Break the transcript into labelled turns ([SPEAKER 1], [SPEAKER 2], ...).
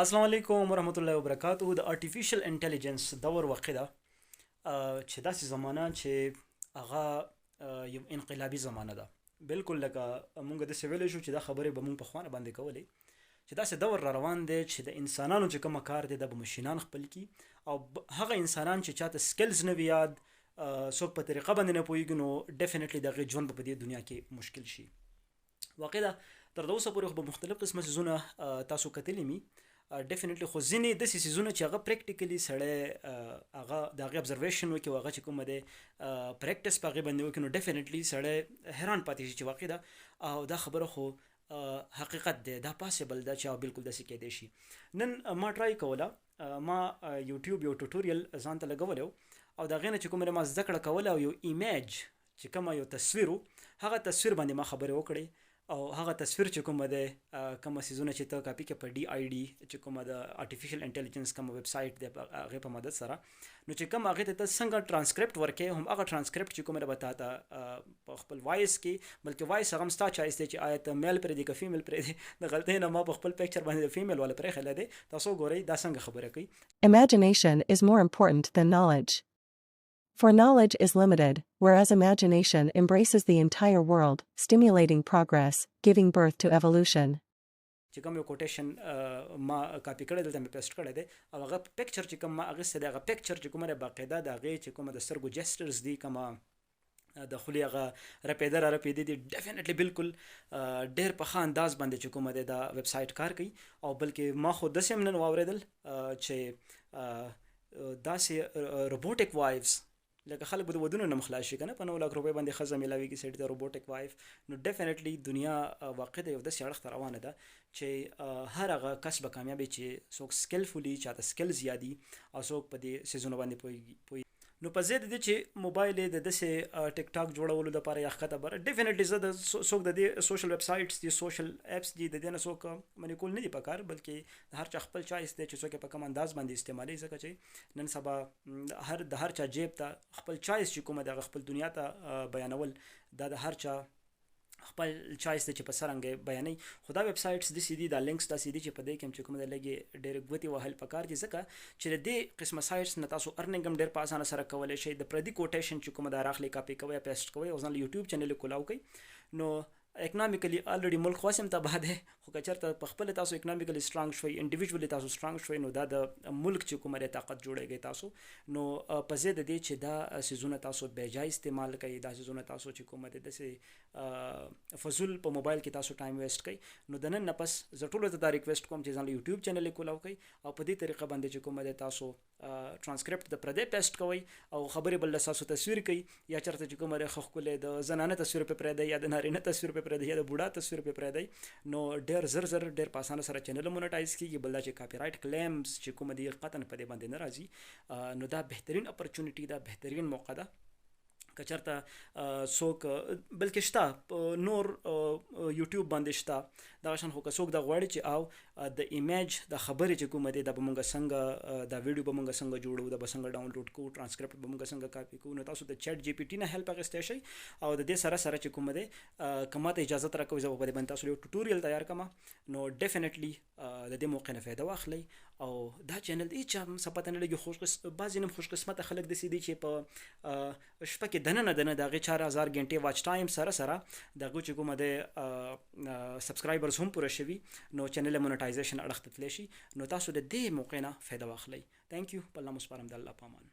[SPEAKER 1] السلام علیکم ورحمۃ اللہ وبرکاتہ. د ارتفیشل انټيليجنس دور واقع ده چې داسې زمانہ چې هغه یو انقلابي زمانہ ده. بالکل لکه مونږ د سویل شو چې دا خبرې به مونږ په خوانه باندې کولې چې داسې دور را روان دی چې د انسانانو چې کوم کار دی د به ماشینان خپل کی او هغه انسانان چې چاته سکلز نه وي یاد څوک په طریقه باندې نه پوهیږي نو ډیفینیټلی دغه ژوند په دې دنیا کې مشکل شي. واقع ده تر اوسه پورې خو به مختلف قسمه سيزونه تاسو کتلی می ډیفینیټلی خو ځینې داسې سیزونه چې هغه پریکټیکلی سړی هغه د هغې ابزرویشن وکړي او هغه چې کومه دی پریکټس په هغې باندې وکړي نو ډیفینیټلی سړی حیران پاتې شي چې واقع ده او دا خبره خو حقیقت دی، دا پاسبل ده چې بالکل داسې کیدی شي. نن ما ټرای کوله، ما یوټیوب یو ټوټوریل ځان ته لګولی او د هغې نه چې کومه ما زده کړه کوله او یو ایمیج چې کومه یو تصویر و هغه تصویر باندې ما خبرې وکړې او هغه تصویر چې کومه ده کومه سیزونه چې ته کاپي کې په ډي آی ډي چې کومه د ارتفیشل انټيليجنس کومه ویب سایټ دی هغې په مدد سره نو چې کوم هغې ته څنګه ټرانسکرپټ ورکې هم هغه ټرانسکرپټ چې کومه ده به تا ته په خپل وایس کې بلکې وایس هغه هم ستا چایس دی چې آیا ته میل پرېږدي که فیمیل پرېږدي. د غلطۍ نه ما په خپل پیکچر باندې د فیمیل والا پرېښلی دی، تاسو ګورئ دا څنګه خبره کوي.
[SPEAKER 2] Imagination is more important than knowledge. For knowledge is limited, whereas imagination embraces the entire world, stimulating progress, giving birth to evolution.
[SPEAKER 1] چې کوم یو کوټیشن ما کاپی کړی دلته مې پیسټ کړی دی او هغه پکچر چې کوم ما اخیستی دی هغه پکچر چې کومه دی باقاعده د هغې چې کومه د سترګو جسټرز دي کومه د خولې هغه رپېده را رپېدې دي ډیفینیټلی بالکل ډېر په ښه انداز باندې چې کومه دی دا ویب سایټ کار کوي او بلکې ما خو داسې هم نن واورېدل چې داسې روبوټک وایفز لکه خلک به د ودونو نه مخلاص شي که نه په 9 لک روپۍ باندې ښځه میلاویږي سړي ته روبوټک وایف. نو ډیفینیټلی دنیا واقع د یو داسې اړخ ته روانه ده چې هر هغه کس به کامیابي چې څوک سکلفولي چاته سکل زیادي او څوک په دې سیزونو باندې پوهیږي. نو په ضد دې چې موبایل د داسې ټیک ټاک جوړولو لپاره یا ښکته بره ډیفینیټلی زه د څوک د دې سوشل ویب سایټس دي سوشل اپس دي د دې نه څوک منې کول نه دي پکار، بلکې د هر چا خپل چایس دی چې څوک یې په کوم انداز باندې استعمالوي ځکه چې نن سبا د هر چا جیب ته خپل چایس چې کومه د خپل دنیا ته بیانول دا د هر چا خپل چایس دی چې په څرنګه بیانوي. خو دا ویب سایټس داسې دي دا لینکس داسې دي چې په دې کې هم چې کومه ده لږې ډېرې ګوتې وهل پکار دي ځکه چې د دې قسمه سایټس نه تاسو ارننګ هم ډېر په اسانه سره کولی شئ. د پردي کوټیشن چې کومه ده راخلئ کاپي کوئ یا پیسټ کوئ او ځان له یوټیوب چینل یې کولاو کوئ نو اکنامیکلی الریډي ملک خو هم تباه دی، خو که چېرته په خپله تاسو اکنامیکلی سټرانګ شوئ انډیویژولي تاسو سټرانګ شوئ نو دا د ملک چې کومه دی طاقت جوړیږئ تاسو. نو په ضد د دې چې دا سیزونه تاسو بېجا استعمال کوئ، دا سیزونه تاسو چې کومه دی داسې فضول په موبایل کې تاسو ټایم ویسټ کوئ نو د نن نه پس زه ټولو ته دا ریکویسټ کوم چې ځان له یوټیوب چینل یې کولاو کوئ او په دې طریقه باندې چې کومه دی تاسو ټرانسکرپټ د پردی پیسټ کوئ او خبرې بل له تاسو تصویر کوي یا چېرته چې کومه دی ښه ښکلی د زنانه تصویر پرې پرېږدی یا د نارینه تصویر پرې پرېږدی یا د بوډا تصویر پرې پرېږدی نو ډېر زر ډېر په اسانه سره چینل مونټایز کېږي. بل دا چې کاپي رایټ کلیمز چې کومه دي قطعا په دې باندې نه راځي نو دا بهترین اپرچونیټي ده، بهترین موقع ده که چېرته څوک بلکې شته نور یوټیوب باندې شته دغه شان، خو که څوک دا غواړي چې او د ایمیج د خبرې چې کومه دی دا به مونږ څنګه دا ویډیو به مونږ څنګه جوړو دا به څنګه ډاونلوډ کوو ټرانسکرپټ به مونږ څنګه کاپي کوو نو تاسو د چیټ جی پی ټي نه هیلپ اخیستی شئ او د دې سره سره چې کومه دی که ماته اجازت راکوئ زه به په دې باندې تاسو یو ټوټوریل تیار کړم نو ډیفینیټلی د دې موقع نه فایده واخلئ او دا چینل د هېچا هم څه پته نه لګي. بعضې نم خوشقسمته خلک داسې دي چې په شپه کې دننه د هغې 4000 غنټې واچ ټایم سره سره د هغوی چې کومه دی سبسکرایبرز هم پوره شوي نو چینل یې مونټایزیشن اړخ ته تللی شي نو تاسو د دې موقع نه فایده واخلئ. تھینک یو. په الله مو سپارم د الله په امان.